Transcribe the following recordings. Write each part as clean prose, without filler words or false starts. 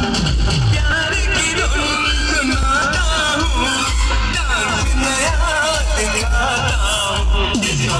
प्यार की धुन सुनाता हूँ, डांस नया दिखाता हूँ। जिसको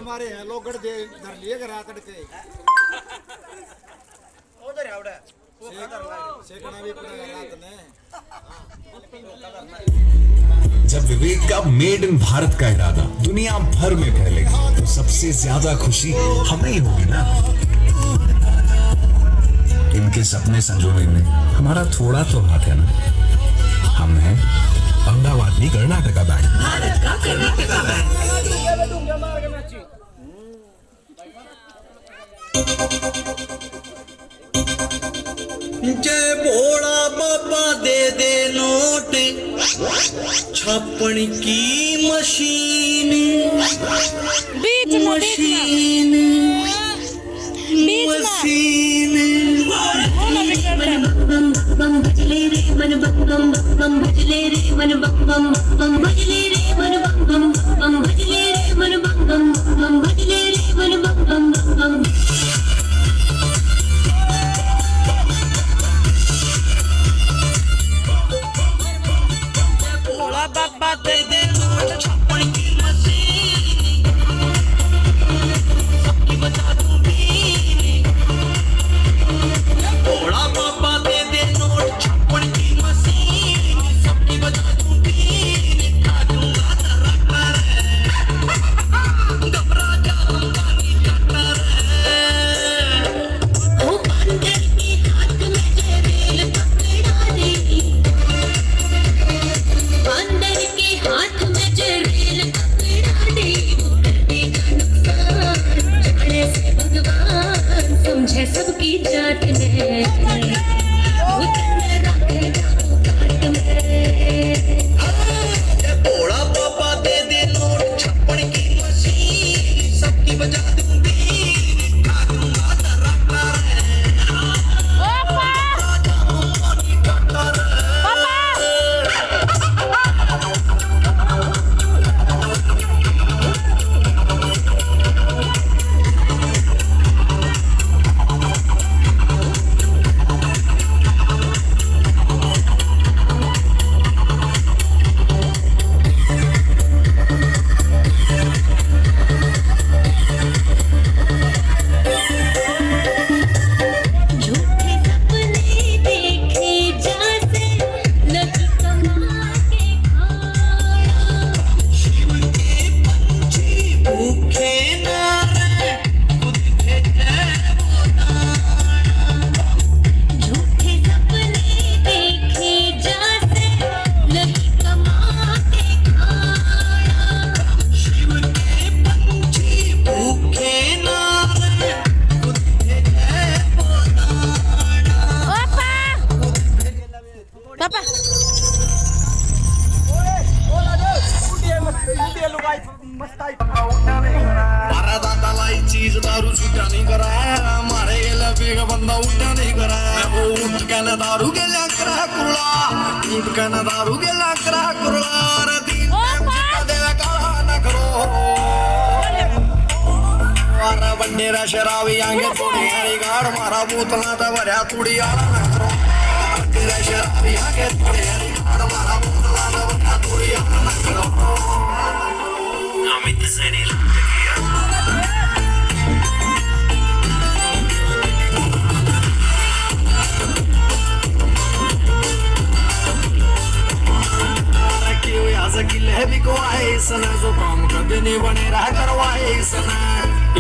मारे हैं लोग गड़ दे धर लिए करा तड़के उधर आवड़ा सेकना भी पड़ेगा रात ने। जब विवेक का मेड इन भारत का इरादा दुनिया भर में फैलेगा तो सबसे ज्यादा खुशी हमें ही होगी ना। इनके सपने संजोने में हमारा थोड़ा तो हाथ है ना। हम हैं अहमदाबाद कर्नाटका बैंक, भारत का कर्नाटका बैंक। जय भोला बाबा दे दे नोट छापन की मशीन मशीन मशीन बम बजले रे मन बम बम बजले रे मन बम बम बजले रे मन बम बजले रे मन बम बजले रे मन बम। भोला बाबा दे दे नोट छापन की मशीन सबकी बजा दूंगी। भोला बाबा दे दे नोट छापन की मशीन सबकी बजा दूंगी। खा दूंगा तेरा पैर घबरा जाऊंगा नहीं करता रे। ओ बंदर के हाथ में जेल पकड़ा रे, बंदर के हाथ मारा दादालाई चीज दारू छुट्टा नहीं करा मारे गेला बेग बंदा उठा नहीं करा वो उठ के न दारू गेला करा कुरला उठ के न दारू गेला करा कुरला रे दिन देवे काला न करो मारा बंडेरा शराबी आंगे थोड़ी हरी गाड़ मारा बोतला दा भरया थोड़ी आला न करो बंडेरा शराबी आंगे थोड़ी हरी गाड़ मारा बोतला दा भरया थोड़ी आला न करो अमित सैनी किले भी को आए इसने जो काम कभी नहीं बने रह करवाए इसने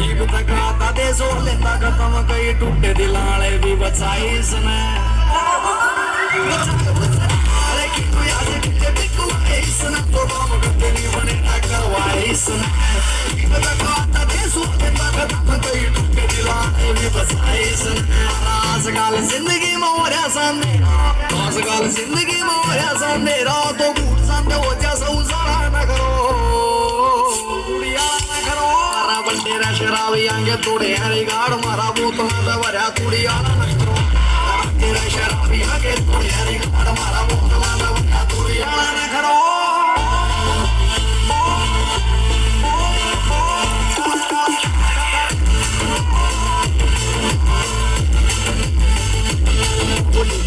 एक तक आता दे सो लेता खत्म कई टूटे दिलाले भी बचाए इसने इसने तो काम कभी नहीं बने रह करवाए इसने एक तक आता दे सो लेता खत्म कई टूटे दिलाले भी बचाए इसने आजकल जिंदगी में हो रहा संदेरा आजकल जिंदगी में हो रहा संदेरा तो हो जैसा उजाला न करो उड़ियाला न करो मारा बंडेरा शराबी आंगे थोड़े हरी गाड़ मारा बोतला दा भरया उड़ियाला न करो बंडेरा शराबी आंगे थोड़े हरी गाड़ मारा बोतला दा भरया उड़ियाला न करो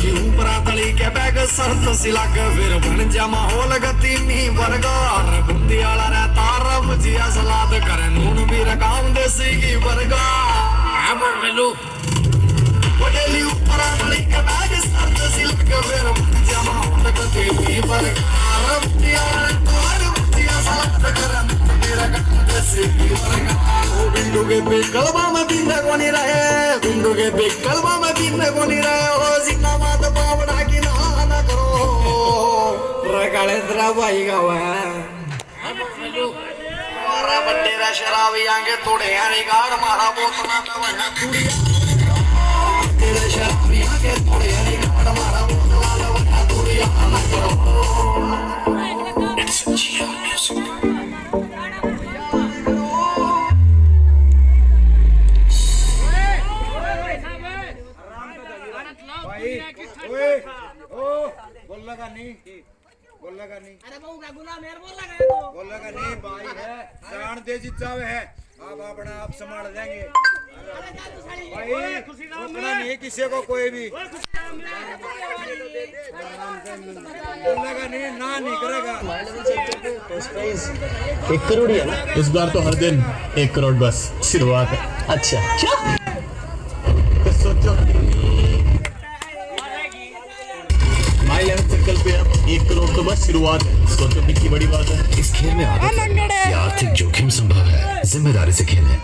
ऊपर तली के बैग सर्द सिला के फिर बन जा माहौल गति मी बरगार बुंदी वाला रहता रब जिया सलाद करे नून भी रकाम देसी की बरगा मिलू डेली ऊपर तली के बैग सर्द सिला के फिर बन जा माहौल गति मी बरगार बुंदी वाला रहता रब जिया सलाद करे नून भी रकाम देसी की बरगा ओ बिंदु के बेकलबा में बिंदे को नहीं रहे बिंदु के बेकलबा में बिंदे को नहीं रहे हो जिंदाबाद बावड़ा की ना करो रकालेंद्रा भाई गावा मारा बंडेरा शराबी आंगे थोड़े हरी गाड़ मारा बोतला दा भरया कुड़िया तेरे शराबी आंगे थोड़े हरी गाड़ मारा बोतला दा भरया कुड़िया ना करो इट्स जिया म्यूजिक बोलेगा नहीं अरे बहू का गुलाम है बोलेगा नहीं भाई है जान दे जिचावे है आप अपना आप संभाल लेंगे भाई रुकना नहीं किसी को कोई भी बोलेगा नहीं ना नहीं करेगा 1 करोड़ ही है ना इस बार तो हर दिन 1 करोड़ बस शुरुआत है अच्छा क्या सोचो माई लेवल सर्कल पे अब 1 करोड़ तो बस शुरुआत है सोचो कितनी बड़ी बात है इस खेल में आदत या आर्थिक जोखिम संभव है जिम्मेदारी से खेलें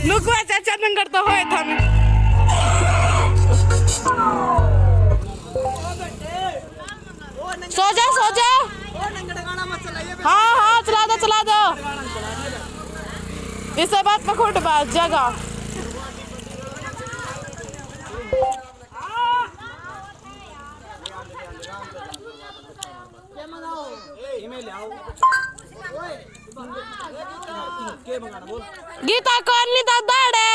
नुकवा चाचा नंगर तो होए था सो जा हाँ चला दो इसे बात पकड़ बात जगह गीता कौन नहीं दादा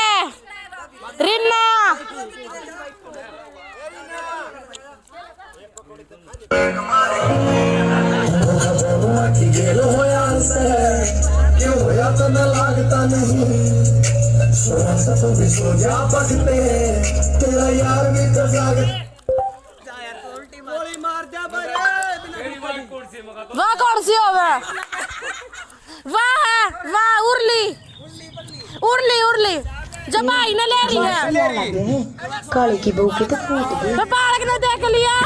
रिन्ना होया तो न लागता नहीं सो जा पकते तेरा यार भी तो जागता वाह कौन सी होवे वाह उर्ली जब आई न ले रही है काले की बहू की तो फूट गई पालक ने देख लिया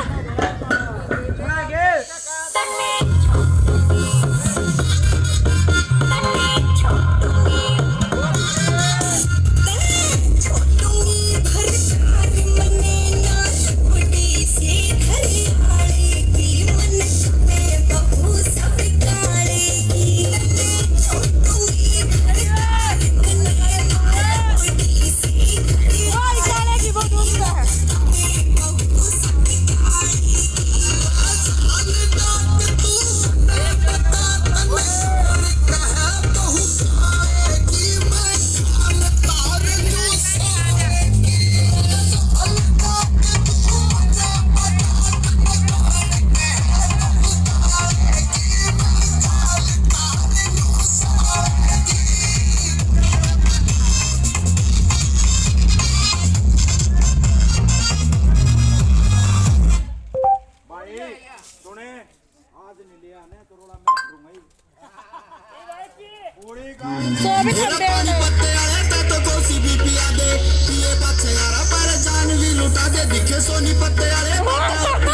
सो भी ठंडे होने पत्ते वाले तो कोसी भी पिया दे पिए पाछे यारा पर जान भी लुटा दे दिखे सोनी पत्ते वाले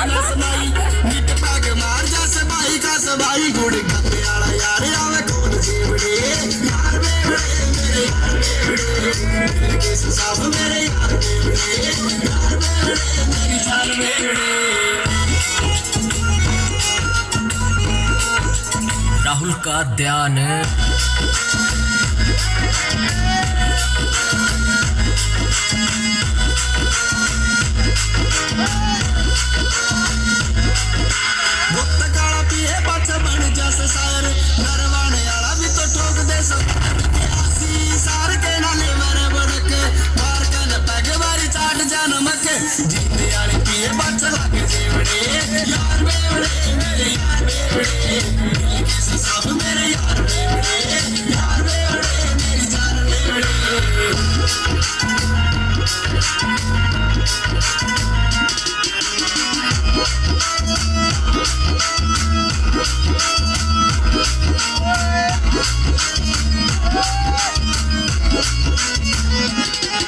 ना सुनाई नीट पैग मार जा सबाई का सबाई घोड़े पत्ते वाला यार आवे कौन जेवड़े यार बेवड़े मेरे यार बेवड़े दिल के साफ मेरे यार बेवड़े यार बेवड़े मेरी जान बेवड़े राहुल का ध्यान वक्त काला पिए पाछे बन जस सार नरवाने वाला भी तो ठोक दे आसी सार के नाले मेरे बड़क मार के न पैग बारी चाट जा नमक जीने वाले पिए पाछे लागे जेवड़े यार बेवड़े मेरे यार बेवड़े दिल के साफ मेरे यार बेवड़े यार बेवड़े मेरी जान बेवड़े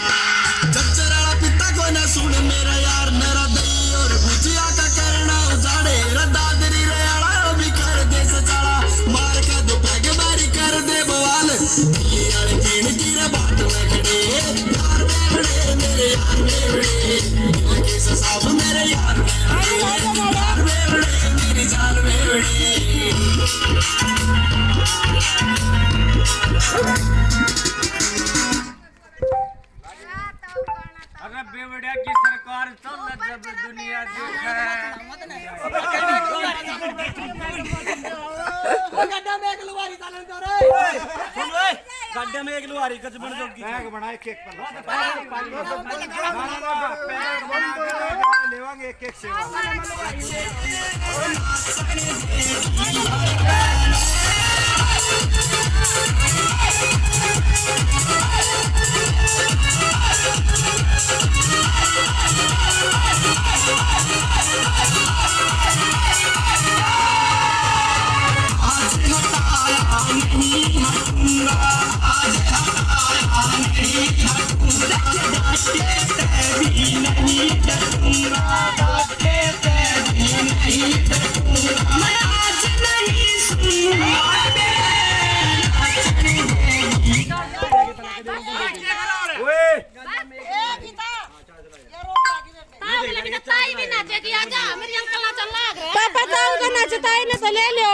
जच्चराला पिता को न सुन मेरा यार मेरा दही और भुजिया का करना उजाड़े रदादरी रेड़ा भी कर दे सचाड़ा मार के दो पैग बारी कर दे बवाल दिल्ली वाले पीण की रे बाट में खड़े यार बेवड़े मेरे यार बेवड़े दिल के साफ मेरे यार बेवड़े यार बेवड़े मेरी जान बेवड़े अरे बेवड़िया की सरकार चल जब दुनिया देखे गड्ढे में एक लुहारी कच बन जोगी बैग बना एक एक पर लेवांगे एक एक सेवा पापा ताऊ का नाचता है ना तो ले लो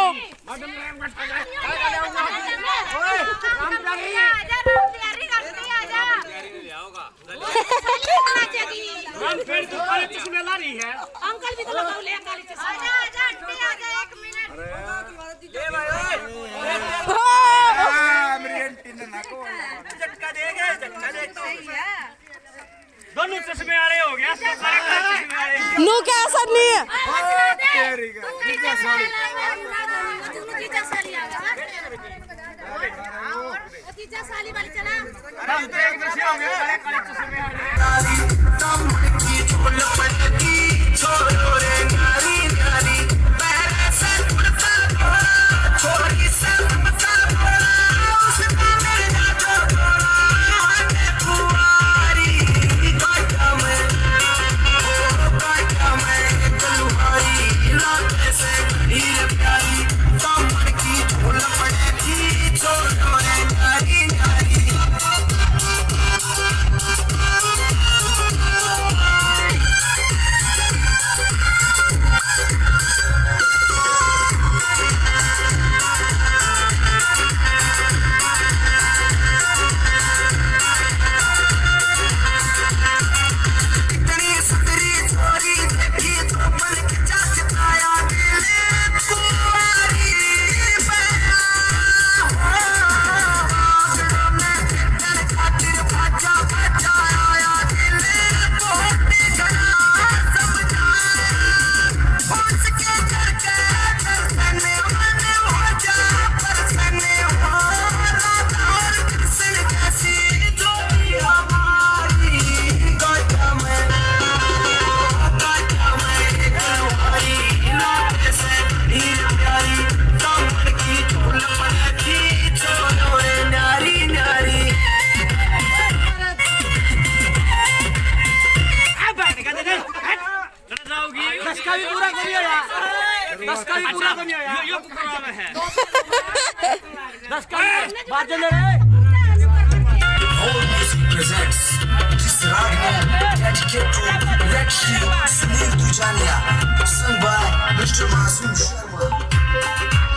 अंकल भी तो लगाओ ले काली चश्मा आजा आंटी आजा 1 मिनट मेरी आंटी ने ना को झटका देगा झटका देता दोनों चश्मे वाले हो गया सारे चश्मे वाले नू क्या असर नहीं है तेरी का जीजा साली जीजा साली आजा जीजा साली वाली चला हम तो एक दूसरे हो गए सारे काले चश्मे वाले छोड़ो रे नारी नारी मेरे सर पर छोड़ी सब मत बोला उसका मेरे जादू बोला कुआरी काटा में गलुहारी रात से हीर प्यारी कमर की झोल पड़ेगी छोड़ो रे नारी नारी बात चल रहा है All Music presents this Ragam dedicated to Red Shield Sunil Tujania, sung by Mr. Masoom Sharma.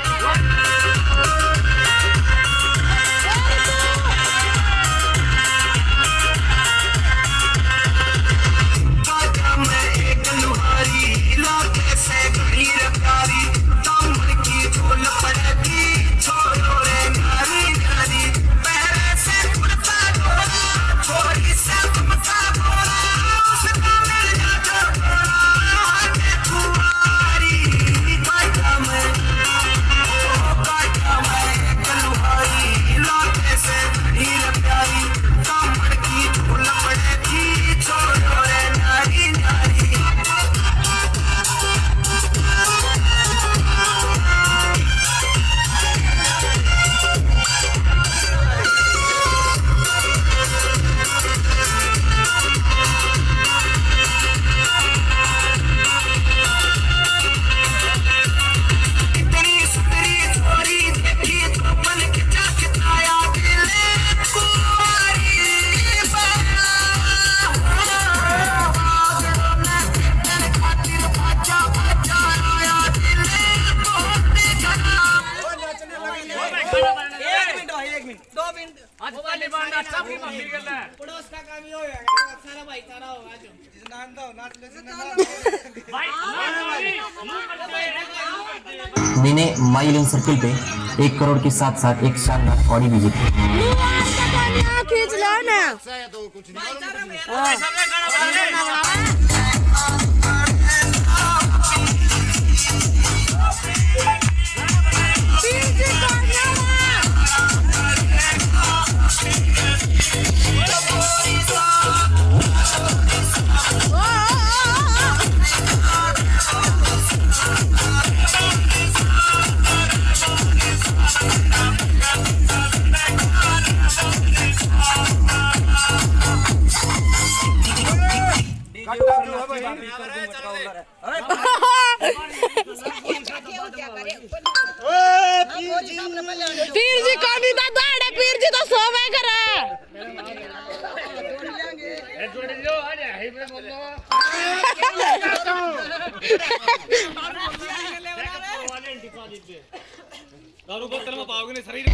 आज पहली बार नाचा की मम्मी कर ले पड़ोस का काम ही होगा सारा भाई सारा होगा जो नाच दो नाच ले से भाई मैंने माई लेन सर्किल पे 1 करोड़ के साथ साथ एक शानदार ऑडी विजिट खींच लो ना पीर जी कौन ही दाड़ा पीर जी तो सोवे करे दारू बोतल में पाओगे नहीं शरीर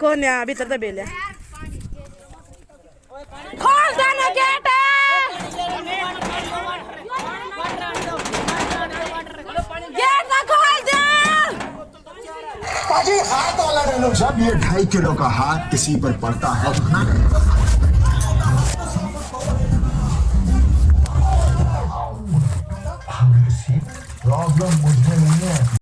कौन है भीतर तो बेल है खोल देना गेट गेट ना खोल दे पाजी हाथ वाला डायलॉग जब ये 2.5 किलो का हाथ किसी पर पड़ता है तो ना प्रॉब्लम मुझे नहीं है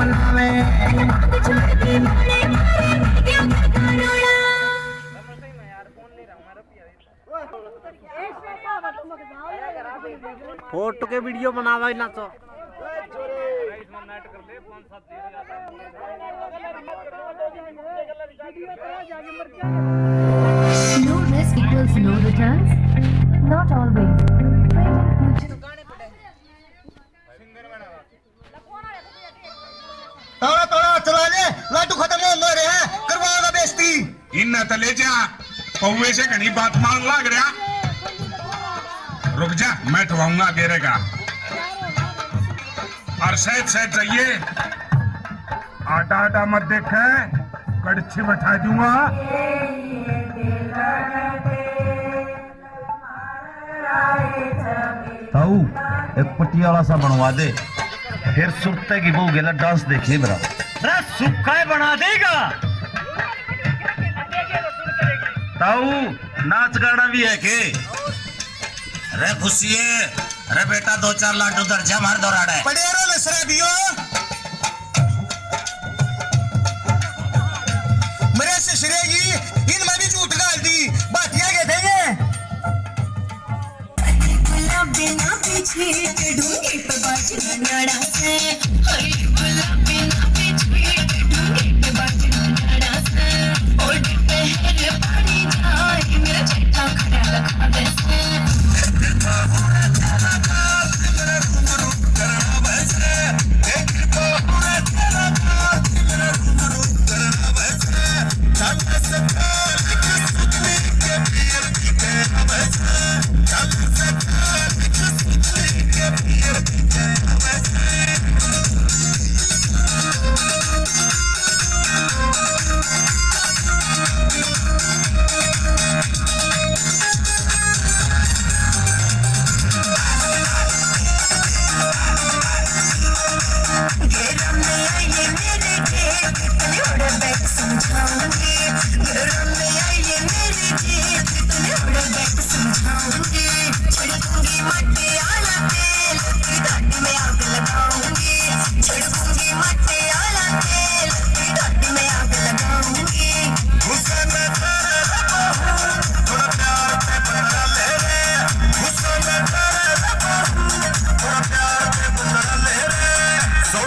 मनावे फोटो के वीडियो बनावा ना तो No risk equals no returns. Not always. तोड़ा तोड़ा चला ले, लाटू खत्म हो रहे हैं, करवाओगा बेइज्जती। इन त ले जा पौवे से घनी बात मान लाग रहा। रुक जा, मैं ठवाऊंगा गेरे का। और सहज सहज जाइए, आटा आटा मत देखे, कड़छी बैठा दूंगा। ताऊ एक पटियाला सा बनवा दे, फिर सुरते की बहू गेला डांस देखिए मेरा। अरे सुखा बना देगा। ताऊ नाच गाना भी है के? अरे खुशिये, अरे बेटा 2-4 लाडू दर्जा मार दौड़ा है। पड़ेरो लसरा दियो, मेरे से श्रेगी, इन में भी झूठ गाल दी, बातिया के देंगे। बिना पीछे ढूंढे पे बाजना नाड़ा से, गुलाबी ना पीछे ढूंढे पे बाजना नाड़ा से, और पहले पानी जाए मेरा चट्टा खड़ा लगा दे से। So